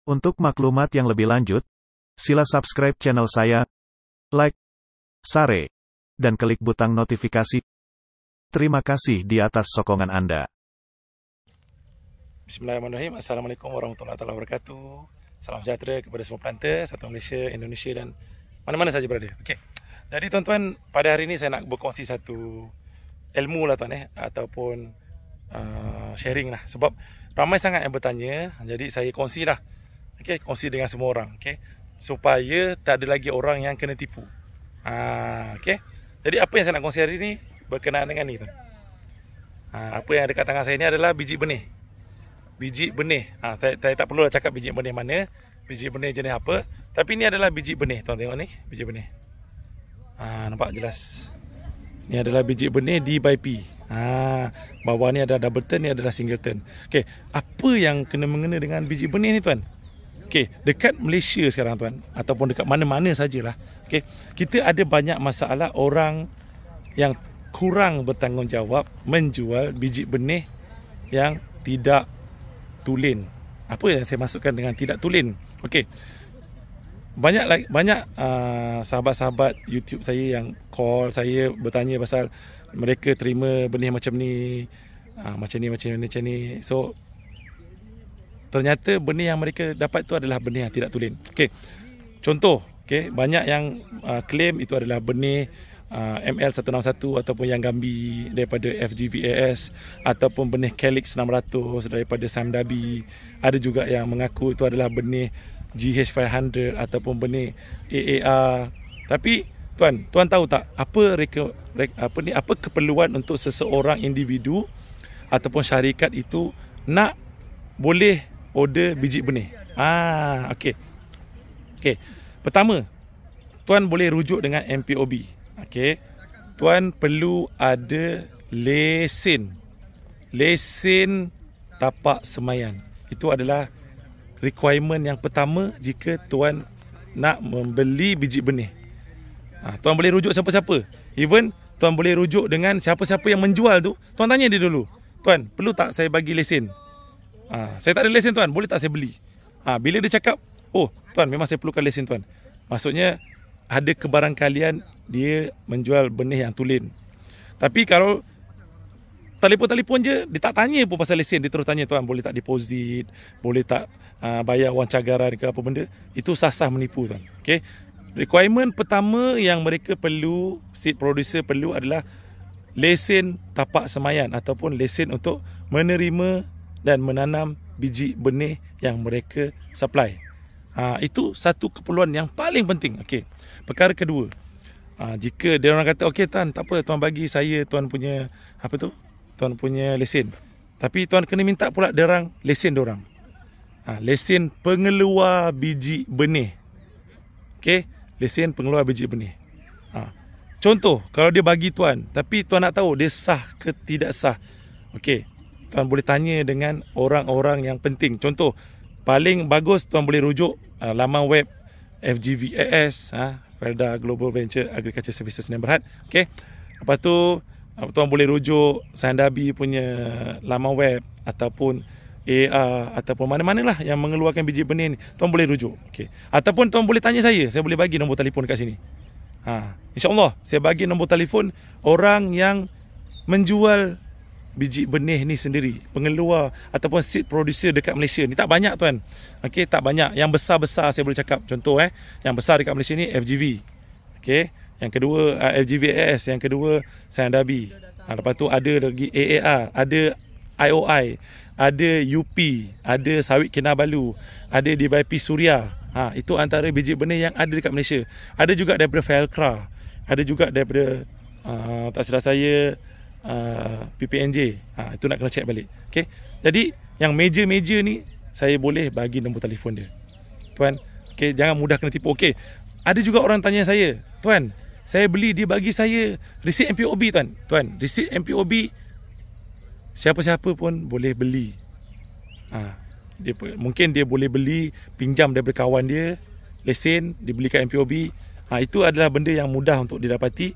Untuk maklumat yang lebih lanjut, sila subscribe channel saya, like, share, dan klik butang notifikasi. Terima kasih di atas sokongan Anda. Bismillahirrahmanirrahim. Assalamualaikum warahmatullahi wabarakatuh. Salam sejahtera kepada semua pelantar satu Malaysia, Indonesia dan mana-mana saja berada. Okey. Jadi tuan-tuan, pada hari ini saya nak berkongsi satu ilmu lah tuan ataupun sharing lah, sebab ramai sangat yang bertanya. Jadi saya kongsi lah. Okey, kongsi dengan semua orang, okey, supaya tak ada lagi orang yang kena tipu. Okey. Jadi apa yang saya nak kongsi hari ini berkenaan dengan ni tuan. Apa yang ada kat tangan saya ni adalah biji benih. Biji benih. Saya tak perlu cakap biji benih mana, biji benih jenis apa, tapi ni adalah biji benih. Tuan tengok ni, biji benih. Nampak jelas. Ni adalah biji benih DYP. Bawah ni ada double turn, ni adalah single turn. Okey, apa yang kena mengena dengan biji benih ni tuan? Okey, dekat Malaysia sekarang tuan, ataupun dekat mana-mana sajalah. Okey, kita ada banyak masalah orang yang kurang bertanggungjawab menjual biji benih yang tidak tulen. Apa yang saya maksudkan dengan tidak tulen? Okey, banyak sahabat-sahabat YouTube saya yang call saya bertanya pasal mereka terima benih macam ni, macam ni. So ternyata benih yang mereka dapat tu adalah benih yang tidak tulen. Okey, contoh, okey, banyak yang claim itu adalah benih ML161 ataupun yang Gambi daripada FGVAS, ataupun benih Calyx 600 daripada Sam Dabi. Ada juga yang mengaku itu adalah benih GH500 ataupun benih AAR. Tapi tuan tahu tak apa keperluan untuk seseorang individu ataupun syarikat itu nak boleh order biji benih? Okey. Pertama, tuan boleh rujuk dengan MPOB. Okey. Tuan perlu ada lesen tapak semaian. Itu adalah requirement yang pertama jika tuan nak membeli biji benih. Tuan boleh rujuk siapa-siapa. Even tuan boleh rujuk dengan siapa-siapa yang menjual tu. Tuan tanya dia dulu, tuan, perlu tak saya bagi lesen? Saya tak ada lesen tuan, boleh tak saya beli? Bila dia cakap, oh tuan, memang saya perlukan lesen tuan, maksudnya ada kebarangkalian dia menjual benih yang tulen. Tapi kalau telefon je, dia tak tanya pun pasal lesen, dia terus tanya, tuan boleh tak deposit, boleh tak bayar wang cagaran ke apa benda, itu sah-sah menipu tuan. Okey. Requirement pertama yang mereka perlu, seed producer perlu adalah lesen tapak semaian ataupun lesen untuk menerima dan menanam biji benih yang mereka supply. Itu satu keperluan yang paling penting. Okey. Perkara kedua, jika dia orang kata, okey tuan, tak apa, tuan bagi saya tuan punya tuan punya lesen, tapi tuan kena minta pula dia orang lesen dia orang. Lesen pengeluar biji benih. Okey, lesen pengeluar biji benih. Contoh, kalau dia bagi tuan, tapi tuan nak tahu dia sah ke tidak sah. Okey, tuan boleh tanya dengan orang-orang yang penting. Contoh, paling bagus tuan boleh rujuk laman web FGVAS, Felda Global Venture Agriculture Services Sdn Bhd. Okey. Lepas tu tuan boleh rujuk Sandabi punya laman web ataupun AR ataupun mana-manalah yang mengeluarkan biji benih ni, tuan boleh rujuk. Okey. Ataupun tuan boleh tanya saya boleh bagi nombor telefon dekat sini. InsyaAllah saya bagi nombor telefon orang yang menjual biji benih ni sendiri, pengeluar ataupun seed producer dekat Malaysia ni. Tak banyak tuan. Okey, tak banyak. Yang besar-besar saya boleh cakap. Contoh yang besar dekat Malaysia ni FGV. Okey. Yang kedua FGVAS, yang kedua Sandabi. Lepas tu ada lagi AAR, ada IOI, ada UP, ada Sawit Kinabalu, ada DYP Suria. Itu antara biji benih yang ada dekat Malaysia. Ada juga daripada Felcra, ada juga daripada tak silap saya PPNJ. Itu nak kena check balik. Okey. Jadi yang major ni saya boleh bagi nombor telefon dia. Tuan, okey, jangan mudah kena tipu. Okey. Ada juga orang tanya saya, tuan, saya beli, dia bagi saya resit MPOB tuan. Tuan, resit MPOB siapa-siapa pun boleh beli. Mungkin dia boleh beli, pinjam daripada kawan dia, lesen, dibelikan MPOB. Itu adalah benda yang mudah untuk didapati,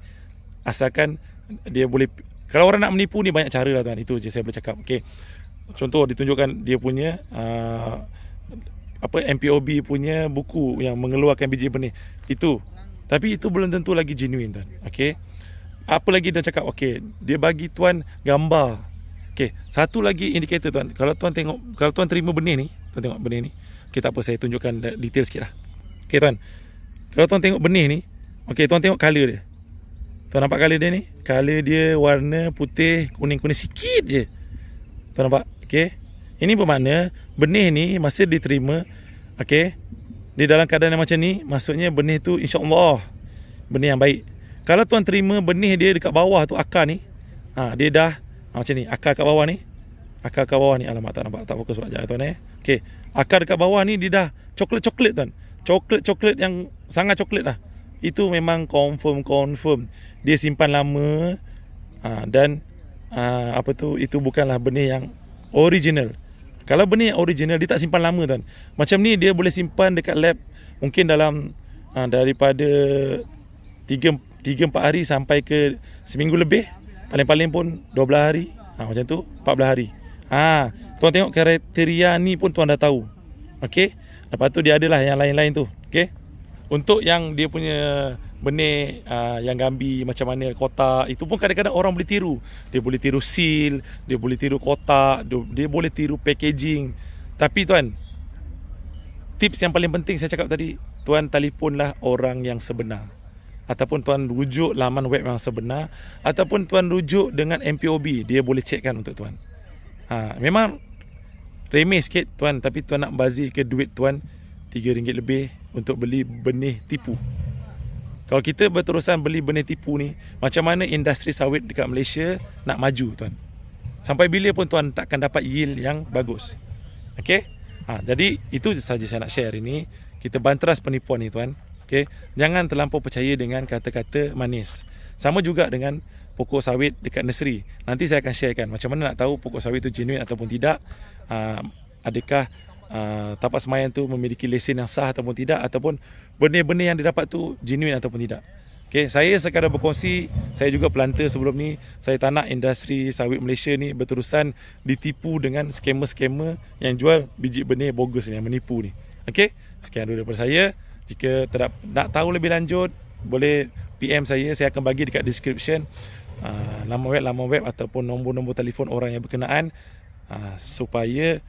asalkan dia boleh. Kalau orang nak menipu ni banyak cara lah tuan. Itu je saya boleh cakap. Okey. Contoh ditunjukkan dia punya MPOB punya buku yang mengeluarkan biji benih itu. Tapi itu belum tentu lagi genuine tuan. Okey. Apa lagi dia cakap? Okey, dia bagi tuan gambar. Okey, satu lagi indikator tuan. Kalau tuan terima benih ni, tuan tengok benih ni. Okey, tak apa, saya tunjukkan detail sikitlah. Okey tuan. Kalau tuan tengok benih ni, okey, tuan tengok color dia. Tuan nampak color dia ni? Color dia warna putih, kuning-kuning sikit je. Tuan nampak? Okey. Ini bermakna benih ni masa diterima, okey, di dalam keadaan yang macam ni, maksudnya benih tu insya-Allah benih yang baik. Kalau tuan terima benih dia dekat bawah tu, akar ni, dia dah macam ni, akar kat bawah ni. Akar kat bawah ni, alamak tak nampak, tak fokus sekejap tuan Okey, akar dekat bawah ni dia dah coklat-coklat tuan. Coklat-coklat yang sangat coklat lah. Itu memang confirm dia simpan lama, dan itu bukanlah benih yang original. Kalau benih yang original, dia tak simpan lama tuan. Macam ni dia boleh simpan dekat lab mungkin dalam daripada 3-4 hari sampai ke seminggu lebih. Paling-paling pun 12 hari, macam tu 14 hari. Tuan tengok kriteria ni pun tuan dah tahu. Okey. Lepas tu dia adalah yang lain-lain tu. Okey. Untuk yang dia punya benih yang gambi macam mana kotak, itu pun kadang-kadang orang boleh tiru. Dia boleh tiru seal, dia boleh tiru kotak, dia boleh tiru packaging. Tapi tuan, tips yang paling penting saya cakap tadi, tuan telefonlah orang yang sebenar, ataupun tuan rujuk laman web yang sebenar, ataupun tuan rujuk dengan MPOB, dia boleh checkkan untuk tuan. Memang remeh sikit tuan, tapi tuan nak bazir ke duit tuan RM3 lebih untuk beli benih tipu. Kalau kita berterusan beli benih tipu ni, macam mana industri sawit dekat Malaysia nak maju tuan? Sampai bila pun tuan takkan dapat yield yang bagus. Okey? Jadi itu saja saya nak share hari ni. Kita banteras penipuan ni tuan. Okey? Jangan terlampau percaya dengan kata-kata manis. Sama juga dengan pokok sawit dekat nursery. Nanti saya akan sharekan macam mana nak tahu pokok sawit itu genuine ataupun tidak. Adakah tapak semayan tu memiliki lesen yang sah ataupun tidak, ataupun benih-benih yang didapat tu genuine ataupun tidak. Okey, saya sekadar berkongsi, saya juga planter sebelum ni. Saya tak nak industri sawit Malaysia ni berterusan ditipu dengan skamer-skamer yang jual biji benih bogus ni, yang menipu ni. Okey, sekian dulu daripada saya. Jika nak tahu lebih lanjut, boleh PM saya akan bagi dekat description laman web ataupun nombor-nombor telefon orang yang berkenaan, supaya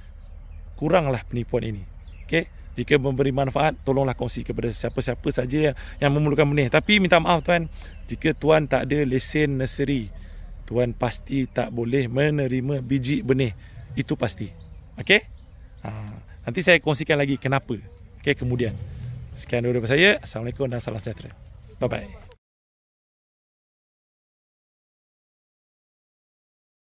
kuranglah penipuan ini. Okey, jika memberi manfaat, tolonglah kongsi kepada siapa-siapa saja yang memerlukan benih. Tapi minta maaf tuan, jika tuan tak ada lesen nursery, tuan pasti tak boleh menerima biji benih. Itu pasti. Okey? Nanti saya kongsikan lagi kenapa. Okey, kemudian. Sekian dulu daripada saya. Assalamualaikum dan salam sejahtera. Bye-bye.